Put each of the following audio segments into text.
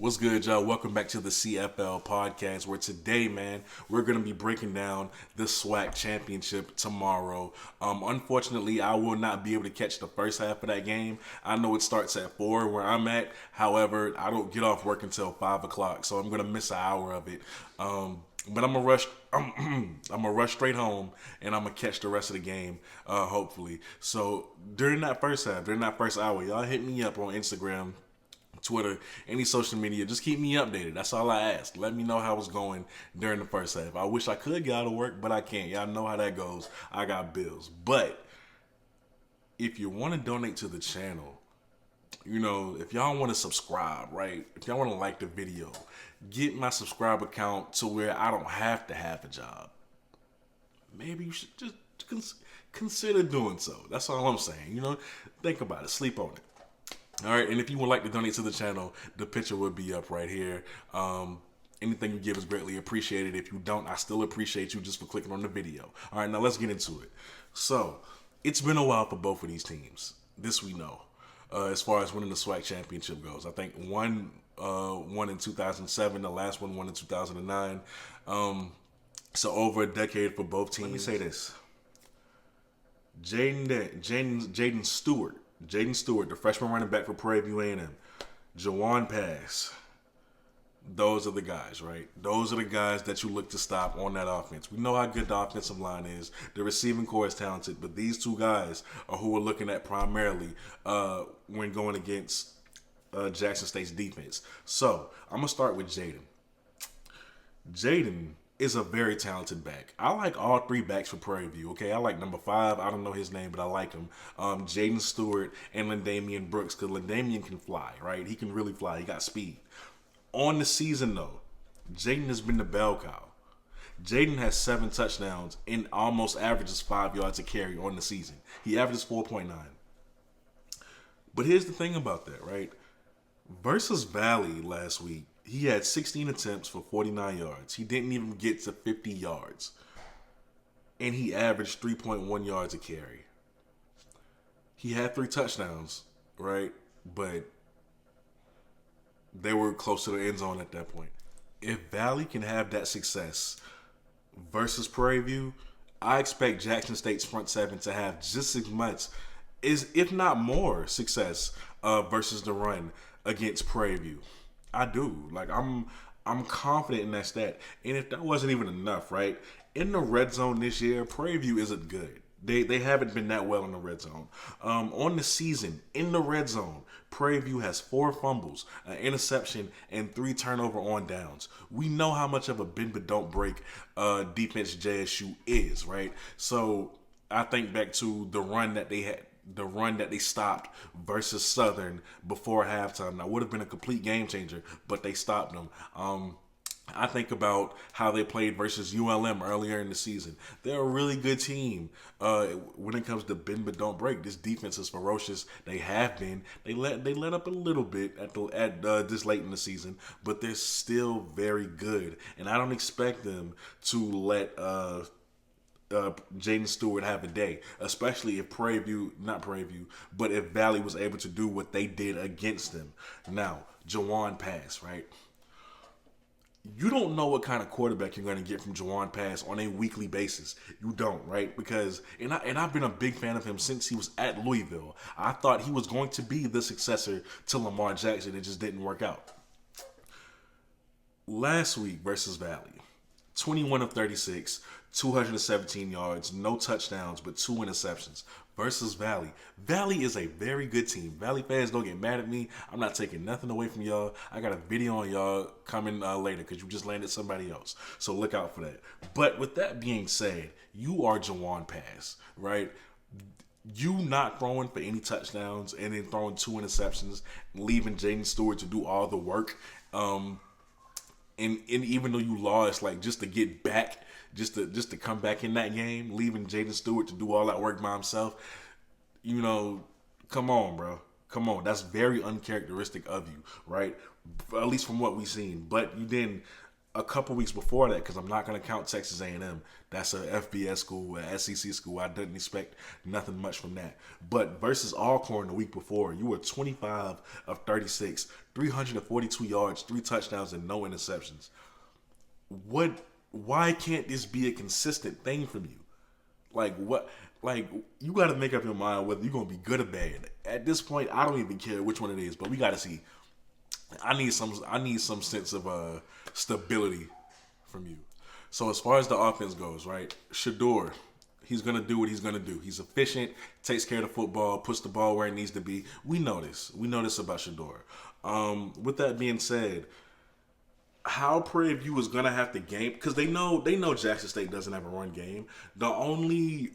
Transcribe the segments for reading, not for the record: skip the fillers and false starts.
What's good, y'all? Welcome back to the CFL podcast, where today, man, we're going to be breaking down the SWAC championship tomorrow. Unfortunately, I will not be able to catch the first half of that game. I know it starts at 4 where I'm at. However, I don't get off work until 5 o'clock, so I'm going to miss an hour of it. But I'm gonna rush. I'm gonna rush straight home, and I'm gonna catch the rest of the game, hopefully. So during that first half, during that first hour, y'all hit me up on Instagram, Twitter, any social media. Just keep me updated. That's all I ask. Let me know how it's going during the first half. I wish I could get out of work, but I can't. Y'all know how that goes. I got bills. But if you want to donate to the channel, if y'all want to subscribe, right? If y'all want to like the video, get my subscriber count to where I don't have to have a job. Maybe you should just consider doing so. That's all I'm saying. Think about it. Sleep on it. All right, and if you would like to donate to the channel, the picture would be up right here. Anything you give is greatly appreciated. If you don't, I still appreciate you just for clicking on the video. All right, now let's get into it. So, it's been a while for both of these teams. This we know. As far as winning the SWAC championship goes, I think one won in 2007, the last one won in 2009. So over a decade for both teams. Let me say this: Jaden Stewart, the freshman running back for Prairie A&M, Jawan Pass. Those are the guys, right? Those are the guys that you look to stop on that offense. We know how good the offensive line is. The receiving core is talented, but these two guys are who we're looking at primarily when going against Jackson State's defense. So I'm going to start with Jaden. Jaden is a very talented back. I like all three backs for Prairie View, okay? I like number 5. I don't know his name, but I like him. Jaden Stewart and Lindamian Brooks, because Lindamian can fly, right? He can really fly. He got speed. On the season, though, Jaden has been the bell cow. Jaden has 7 touchdowns and almost averages 5 yards a carry on the season. He averages 4.9. But here's the thing about that, right? Versus Valley last week, he had 16 attempts for 49 yards. He didn't even get to 50 yards. And he averaged 3.1 yards a carry. He had 3 touchdowns, right? But they were close to the end zone at that point. If Valley can have that success versus Prairie View, I expect Jackson State's front seven to have just as much, if not more, success versus the run against Prairie View. I do. I'm confident in that stat. And if that wasn't even enough, right? In the red zone this year, Prairie View isn't good. They haven't been that well in the red zone. On the season, in the red zone, Prairie View has 4 fumbles, an interception, and 3 turnover on downs. We know how much of a bend but don't break defense JSU is, right? So I think back to the run that they had. The run that they stopped versus Southern before halftime. That would have been a complete game changer, but they stopped them. I think about how they played versus ULM earlier in the season. They're a really good team when it comes to bend but don't break. This defense is ferocious. They have been. They let up a little bit at this late in the season, but they're still very good. And I don't expect them to let Jaden Stewart have a day, especially if but if Valley was able to do what they did against them. Now, Jawan Pass, right? You don't know what kind of quarterback you're going to get from Jawan Pass on a weekly basis. You don't, right? Because, and I've been a big fan of him since he was at Louisville. I thought he was going to be the successor to Lamar Jackson. It just didn't work out. Last week versus Valley, 21 of 36, 217 yards, no touchdowns, but 2 interceptions. Versus Valley. Valley is a very good team. Valley fans, don't get mad at me. I'm not taking nothing away from y'all. I got a video on y'all coming later because you just landed somebody else. So look out for that. But with that being said, you are Jawan Pass, right? You not throwing for any touchdowns and then throwing 2 interceptions, leaving Jaden Stewart to do all the work. And even though you lost, just to get back, just to come back in that game, leaving Jaden Stewart to do all that work by himself, come on, bro. Come on. That's very uncharacteristic of you, right? At least from what we've seen. But you didn't. a couple weeks before that, because I'm not going to count Texas A&M. That's a FBS school, a SEC school. I didn't expect nothing much from that. But versus Alcorn the week before, you were 25 of 36, 342 yards, 3 touchdowns, and no interceptions. Why can't this be a consistent thing from you? Like what? Like you got to make up your mind whether you're gonna be good or bad. At this point, I don't even care which one it is, but we got to see. I need some sense of stability from you. So as far as the offense goes, right? Shador, he's gonna do what he's gonna do. He's efficient, takes care of the football, puts the ball where it needs to be. We know this. We know this about Shador. With that being said, how Prairie View is gonna have to game, because they know Jackson State doesn't have a run game. The only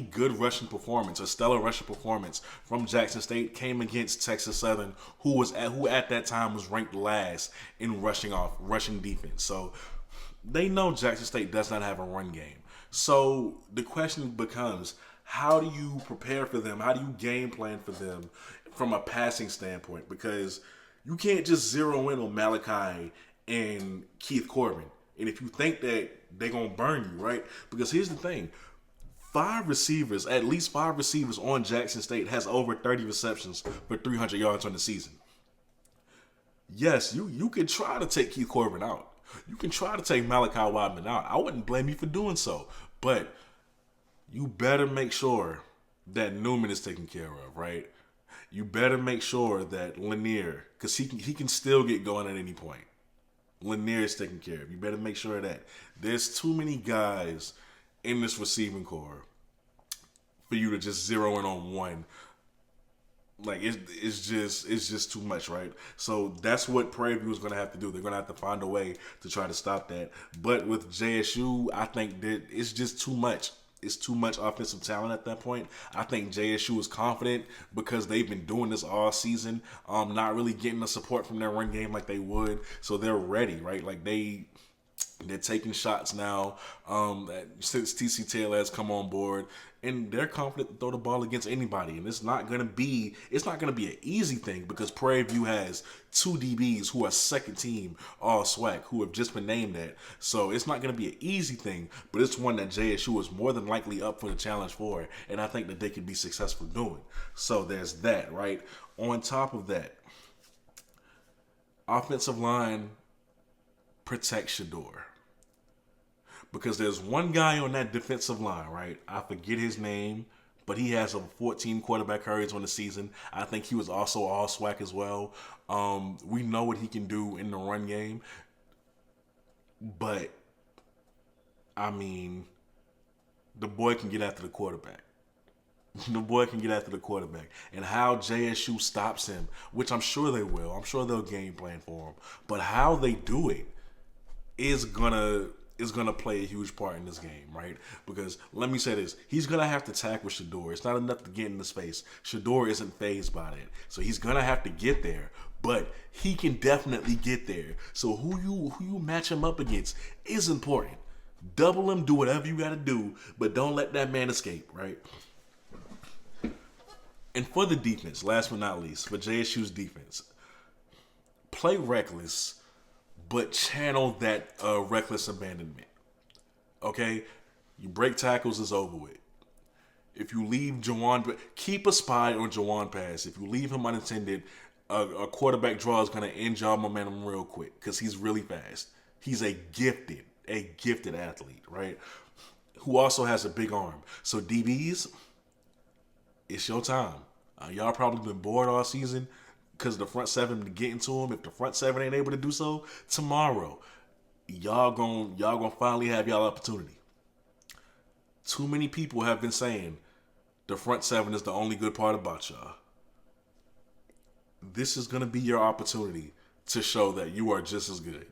good rushing performance, a stellar rushing performance from Jackson State came against Texas Southern, who at that time was ranked last in rushing defense. So they know Jackson State does not have a run game. So the question becomes, how do you prepare for them? How do you game plan for them from a passing standpoint? Because you can't just zero in on Malachi and Keith Corbin. And if you think that they're going to burn you, right? Because here's the thing. At least five receivers on Jackson State has over 30 receptions for 300 yards on the season. Yes, you can try to take Keith Corbin out. You can try to take Malachi Wideman out. I wouldn't blame you for doing so. But you better make sure that Newman is taken care of, right? You better make sure that Lanier, because he can still get going at any point. Lanier is taken care of. You better make sure of that. There's too many guys in this receiving core for you to just zero in on one. Like it's just too much, right? So that's what Prairie View is going to have to do. They're going to have to find a way to try to stop that. But with JSU, I think that it's just too much. It's too much offensive talent at that point. I think JSU is confident because they've been doing this all season, not really getting the support from their run game like they would. So they're ready, right? Like they're taking shots now. Since TC Taylor has come on board, and they're confident to throw the ball against anybody. And it's not gonna be an easy thing because Prairie View has 2 DBs who are second team all SWAC who have just been named that. So it's not gonna be an easy thing, but it's one that JSU is more than likely up for the challenge for, and I think that they could be successful doing. So there's that, right? On top of that, offensive line protect Shador. Because there's one guy on that defensive line, right? I forget his name, but he has over 14 quarterback hurries on the season. I think he was also all SWAC as well. We know what he can do in the run game. But, I mean, the boy can get after the quarterback. The boy can get after the quarterback. And how JSU stops him, which I'm sure they will. I'm sure they'll game plan for him. But how they do it is gonna play a huge part in this game, right? Because let me say this, he's gonna have to tackle Shador. It's not enough to get in his face. Shador isn't fazed by that, so he's gonna have to get there. But he can definitely get there. So who you match him up against is important. Double him, do whatever you gotta do, but don't let that man escape, right? And for the defense, last but not least, for JSU's defense, play reckless, but channel that reckless abandonment. Okay? You break tackles, it's over with. If you leave Jawan, keep a spy on Jawan Pass. If you leave him unattended, a quarterback draw is going to end your momentum real quick because he's really fast. He's a gifted athlete, right? Who also has a big arm. So DBs, it's your time. Y'all probably been bored all season because the front seven getting to him. If the front seven ain't able to do so, tomorrow, y'all gonna finally have y'all opportunity. Too many people have been saying the front seven is the only good part about y'all. This is gonna be your opportunity to show that you are just as good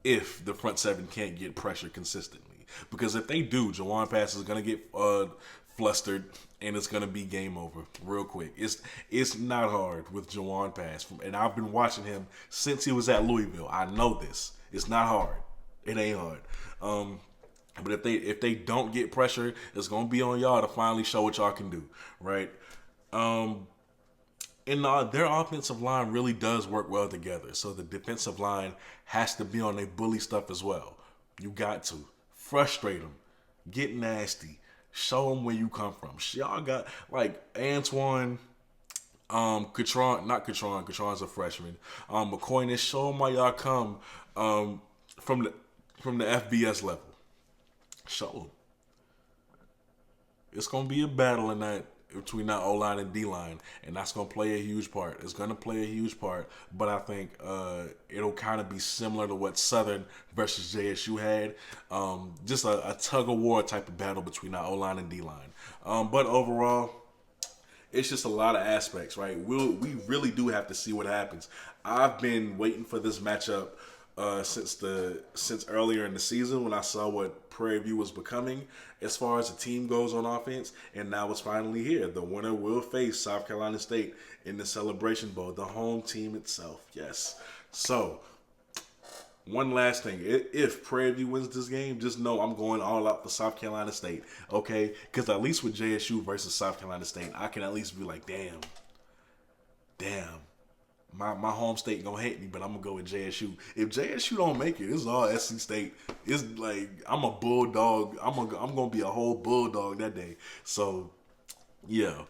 if the front seven can't get pressure consistently. Because if they do, Jawan Pass is gonna get flustered, and it's gonna be game over real quick. It's not hard with Jawan Pass, and I've been watching him since he was at Louisville. I know this. It's not hard. It ain't hard. But if they don't get pressure, it's gonna be on y'all to finally show what y'all can do, right? And their offensive line really does work well together. So the defensive line has to be on their bully stuff as well. You got to frustrate them, get nasty, show them where you come from. Y'all got like Antoine, Catron's a freshman. McCoy, show them why y'all come from the FBS level. Show them. It's gonna be a battle in that between that O line and D line, and that's gonna play a huge part. It's gonna play a huge part, but I think it'll kind of be similar to what Southern versus JSU had, just a tug of war type of battle between that O line and D line. But overall, it's just a lot of aspects, right? We really do have to see what happens. I've been waiting for this matchup since earlier in the season when I saw what Prairie was becoming as far as the team goes on offense, and now it's finally here. The winner will face South Carolina State in the Celebration Bowl, the home team itself. Yes. So, one last thing. If Prairie wins this game, just know I'm going all out for South Carolina State, okay? Because at least with JSU versus South Carolina State, I can at least be like, damn. My home state gonna hate me, but I'm gonna go with JSU. If JSU don't make it, it's all SC State. It's like I'm a bulldog. I'm gonna be a whole bulldog that day. So yeah.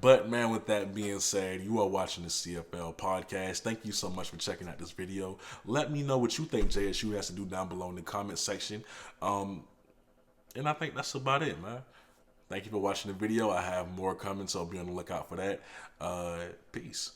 But man, with that being said, you are watching the CFL podcast. Thank you so much for checking out this video. Let me know what you think JSU has to do down below in the comment section. And I think that's about it, man. Thank you for watching the video. I have more coming, so be on the lookout for that. Peace.